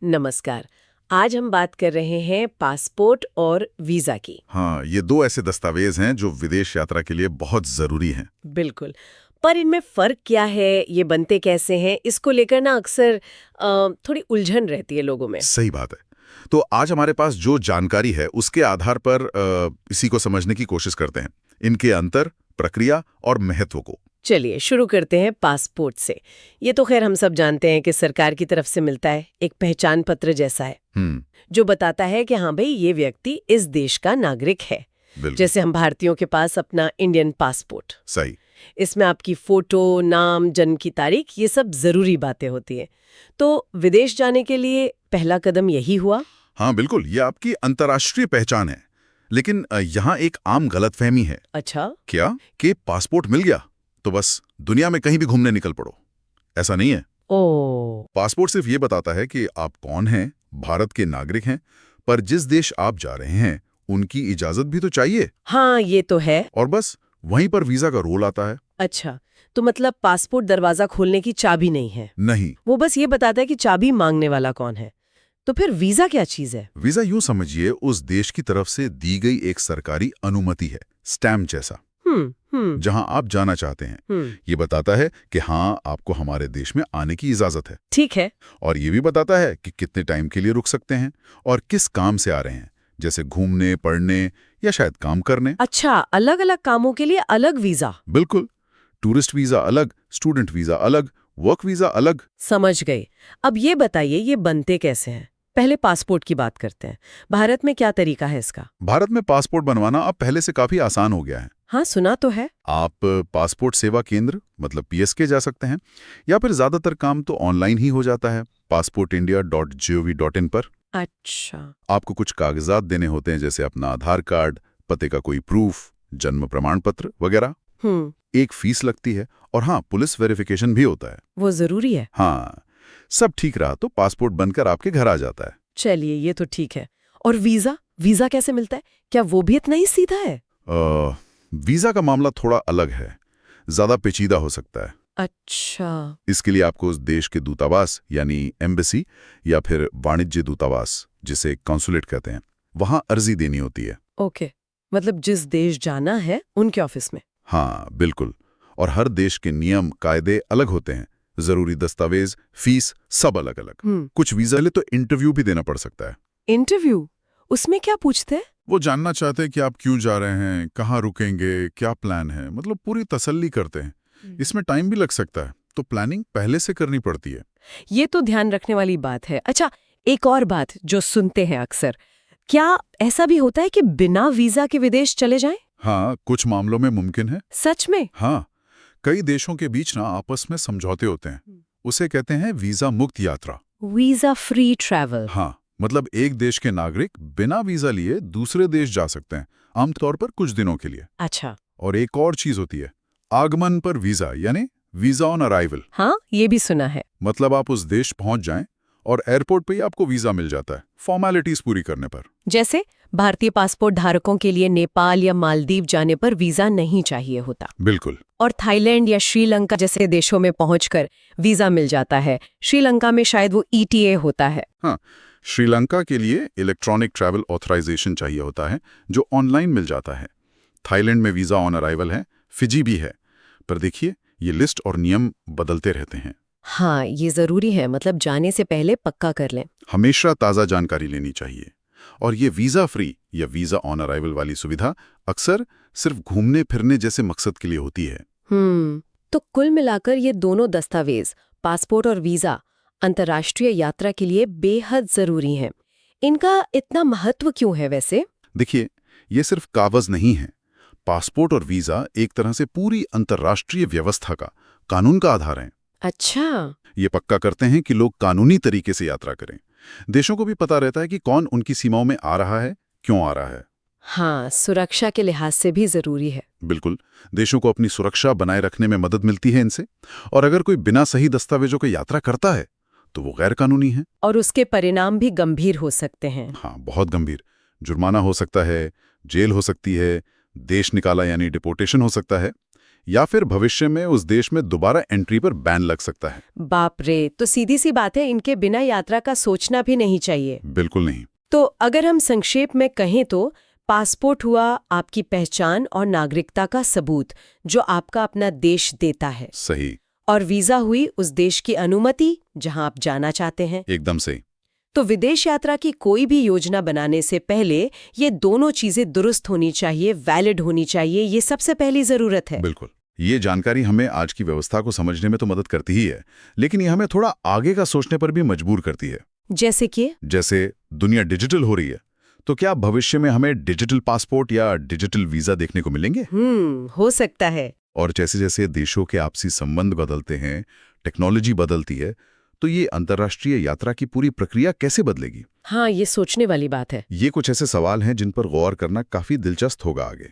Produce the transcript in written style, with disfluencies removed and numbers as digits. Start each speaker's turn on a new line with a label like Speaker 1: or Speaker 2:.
Speaker 1: नमस्कार। आज हम बात कर रहे हैं पासपोर्ट और वीजा की।
Speaker 2: हाँ, ये दो ऐसे दस्तावेज हैं जो विदेश यात्रा के लिए बहुत जरूरी हैं।
Speaker 1: बिल्कुल। पर इनमें फर्क क्या है, ये बनते कैसे हैं, इसको लेकर ना अक्सर थोड़ी उलझन रहती है लोगों में।
Speaker 2: सही बात है। तो आज हमारे पास जो जानकारी है उसके आधार पर इसी को समझने की कोशिश करते हैं, इनके अंतर, प्रक्रिया और महत्व को।
Speaker 1: चलिए शुरू करते हैं पासपोर्ट से। ये तो खैर हम सब जानते हैं कि सरकार की तरफ से मिलता है, एक पहचान पत्र जैसा है जो बताता है कि हाँ भाई ये व्यक्ति इस देश का नागरिक है।
Speaker 2: बिल्कुल
Speaker 1: जैसे हम भारतीयों के पास अपना इंडियन पासपोर्ट।
Speaker 2: सही।
Speaker 1: इसमें आपकी फोटो, नाम, जन्म की तारीख, ये सब जरूरी बातें होती हैं। तो विदेश जाने के लिए पहला कदम यही हुआ।
Speaker 2: हाँ बिल्कुल, ये आपकी अंतर्राष्ट्रीय पहचान है। लेकिन यहाँ एक आम गलतफहमी है।
Speaker 1: अच्छा।
Speaker 2: क्या कि पासपोर्ट मिल गया तो बस दुनिया में कहीं भी घूमने निकल पड़ो? ऐसा नहीं है।
Speaker 1: ओ।
Speaker 2: पासपोर्ट सिर्फ ये बताता है कि आप कौन हैं, भारत के नागरिक हैं, पर जिस देश आप जा रहे हैं उनकी इजाजत भी तो चाहिए।
Speaker 1: हाँ ये तो है।
Speaker 2: और बस वहीं पर वीजा का रोल आता है।
Speaker 1: अच्छा, तो मतलब पासपोर्ट दरवाजा खोलने की चाबी नहीं है।
Speaker 2: नहीं,
Speaker 1: वो बस ये बताता है कि चाबी मांगने वाला कौन है। तो फिर वीजा क्या चीज है?
Speaker 2: वीजा यूं समझिए उस देश की तरफ से दी गई एक सरकारी अनुमति है, स्टैम्प जैसा, जहां आप जाना चाहते हैं। ये बताता है कि हाँ आपको हमारे देश में आने की इजाजत है।
Speaker 1: ठीक है।
Speaker 2: और ये भी बताता है कि कितने टाइम के लिए रुक सकते हैं और किस काम से आ रहे हैं, जैसे घूमने, पढ़ने या शायद काम करने।
Speaker 1: अच्छा, अलग अलग कामों के लिए अलग वीजा।
Speaker 2: बिल्कुल, टूरिस्ट वीजा अलग, स्टूडेंट वीजा अलग, वर्क वीजा अलग।
Speaker 1: समझ गई। अब ये बताइए ये बनते कैसे हैं? पहले पासपोर्ट की बात करते हैं। भारत में क्या तरीका है इसका?
Speaker 2: भारत में पासपोर्ट बनवाना अब पहले से काफी आसान हो गया है।
Speaker 1: हाँ सुना तो है।
Speaker 2: आप पासपोर्ट सेवा केंद्र मतलब पीएसके जा सकते हैं, या फिर ज्यादातर काम तो ऑनलाइन ही हो जाता है, passportindia.gov.in पर।
Speaker 1: अच्छा।
Speaker 2: आपको कुछ कागजात देने होते हैं, जैसे अपना आधार कार्ड, पते का कोई प्रूफ, जन्म प्रमाण पत्र वगैरह। एक फीस लगती है और हाँ, पुलिस वेरिफिकेशन भी होता है।
Speaker 1: वो जरूरी है।
Speaker 2: हाँ, सब ठीक रहा तो पासपोर्ट बनकर आपके घर आ जाता है।
Speaker 1: चलिए ये तो ठीक है। और वीजा, वीजा कैसे मिलता है? क्या वो भी इतना ही सीधा है?
Speaker 2: वीजा का मामला थोड़ा अलग है, ज्यादा पेचीदा हो सकता है।
Speaker 1: अच्छा।
Speaker 2: इसके लिए आपको उस देश के दूतावास यानी एम्बेसी या फिर वाणिज्य दूतावास, जिसे कॉन्सुलेट कहते हैं, वहां अर्जी देनी होती है।
Speaker 1: ओके, मतलब जिस देश जाना है उनके ऑफिस में।
Speaker 2: हाँ बिल्कुल, और हर देश के नियम कायदे अलग होते हैं, जरूरी दस्तावेज, फीस सब अलग अलग। कुछ वीजा ले तो इंटरव्यू भी देना पड़ सकता है।
Speaker 1: इंटरव्यू? उसमें क्या पूछते हैं?
Speaker 2: वो जानना चाहते हैं कि आप क्यों जा रहे हैं, कहाँ रुकेंगे, क्या प्लान है, मतलब पूरी तसल्ली करते हैं। इसमें टाइम भी लग सकता है, तो प्लानिंग पहले से करनी पड़ती है।
Speaker 1: ये तो ध्यान रखने वाली बात है। अच्छा, एक और बात जो सुनते हैं अक्सर, क्या ऐसा भी होता है कि बिना वीजा के विदेश चले जाएं?
Speaker 2: हाँ, कुछ मामलों में मुमकिन है।
Speaker 1: सच में?
Speaker 2: हाँ, कई देशों के बीच ना आपस में समझौते होते हैं, उसे कहते हैं वीजा मुक्त यात्रा।
Speaker 1: Visa free travel.
Speaker 2: हाँ, मतलब एक देश के नागरिक बिना वीजा लिए दूसरे देश जा सकते हैं, आमतौर पर कुछ दिनों के लिए।
Speaker 1: अच्छा।
Speaker 2: और एक और चीज होती है, आगमन पर वीजा, यानी वीजा ऑन अराइवल।
Speaker 1: हाँ, ये भी सुना है।
Speaker 2: मतलब आप उस देश पहुंच जाएं और एयरपोर्ट पे ही आपको वीजा मिल जाता है, फॉर्मेलिटीज पूरी करने पर।
Speaker 1: जैसे भारतीय पासपोर्ट धारकों के लिए नेपाल या मालदीव जाने पर वीजा नहीं चाहिए होता।
Speaker 2: बिल्कुल।
Speaker 1: और थाईलैंड या श्रीलंका जैसे देशों में पहुंचकर वीजा मिल जाता है। श्रीलंका में शायद वो ETA होता है।
Speaker 2: हाँ, श्रीलंका के लिए इलेक्ट्रॉनिक ट्रैवल ऑथराइजेशन चाहिए होता है, जो ऑनलाइन मिल जाता है। थाईलैंड में वीजा ऑन अराइवल है, फिजी भी है। पर देखिए, ये लिस्ट और नियम बदलते रहते हैं।
Speaker 1: हाँ, ये जरूरी है, मतलब जाने से पहले पक्का कर लें।
Speaker 2: हमेशा ताज़ा जानकारी लेनी चाहिए। और ये वीजा फ्री या वीजा ऑन अराइवल वाली सुविधा अक्सर सिर्फ घूमने फिरने जैसे मकसद के लिए होती है।
Speaker 1: तो कुल मिलाकर ये दोनों दस्तावेज, पासपोर्ट और वीजा, अंतर्राष्ट्रीय यात्रा के लिए बेहद जरूरी हैं। इनका इतना महत्व क्यों है वैसे?
Speaker 2: देखिए, ये सिर्फ कागज नहीं है। पासपोर्ट और वीजा एक तरह से पूरी अंतर्राष्ट्रीय व्यवस्था का, कानून का आधार है।
Speaker 1: अच्छा।
Speaker 2: ये पक्का करते हैं कि लोग कानूनी तरीके से यात्रा करें। देशों को भी पता रहता है कि कौन उनकी सीमाओं में आ रहा है, क्यों आ रहा है।
Speaker 1: हाँ, सुरक्षा के लिहाज से भी जरूरी है।
Speaker 2: बिल्कुल, देशों को अपनी सुरक्षा बनाए रखने में मदद मिलती है इनसे। और अगर कोई बिना सही दस्तावेजों के यात्रा करता है तो वो गैर कानूनी है।
Speaker 1: और उसके परिणाम भी गंभीर हो सकते हैं।
Speaker 2: हाँ, बहुत गंभीर। जुर्माना हो सकता है, जेल हो सकती है, देश निकाला यानी डिपोर्टेशन हो सकता है। या फिर भविष्य में उस देश में दोबारा एंट्री पर बैन लग सकता है।
Speaker 1: बाप रे, तो सीधी सी बात है, इनके बिना यात्रा का सोचना भी नहीं चाहिए।
Speaker 2: बिल्कुल नहीं।
Speaker 1: तो अगर हम संक्षेप में कहें तो पासपोर्ट हुआ आपकी पहचान और नागरिकता का सबूत जो आपका अपना देश देता है।
Speaker 2: सही।
Speaker 1: और वीजा हुई उस देश की अनुमति जहां आप जाना चाहते हैं।
Speaker 2: एकदम सही।
Speaker 1: तो विदेश यात्रा की कोई भी योजना बनाने से पहले ये दोनों चीजें दुरुस्त होनी चाहिए, वैलिड होनी चाहिए, ये सबसे पहली जरूरत है।
Speaker 2: बिल्कुल। ये जानकारी हमें आज की व्यवस्था को समझने में तो मदद करती ही है, लेकिन ये हमें थोड़ा आगे का सोचने पर भी मजबूर करती है।
Speaker 1: जैसे
Speaker 2: दुनिया डिजिटल हो रही है, तो क्या भविष्य में हमें डिजिटल पासपोर्ट या डिजिटल वीजा देखने को मिलेंगे?
Speaker 1: हो सकता है।
Speaker 2: और जैसे जैसे देशों के आपसी संबंध बदलते हैं, टेक्नोलॉजी बदलती है, तो ये अंतर्राष्ट्रीय यात्रा की पूरी प्रक्रिया कैसे बदलेगी?
Speaker 1: हाँ, ये सोचने वाली बात है।
Speaker 2: ये कुछ ऐसे सवाल हैं जिन पर गौर करना काफी दिलचस्प होगा आगे।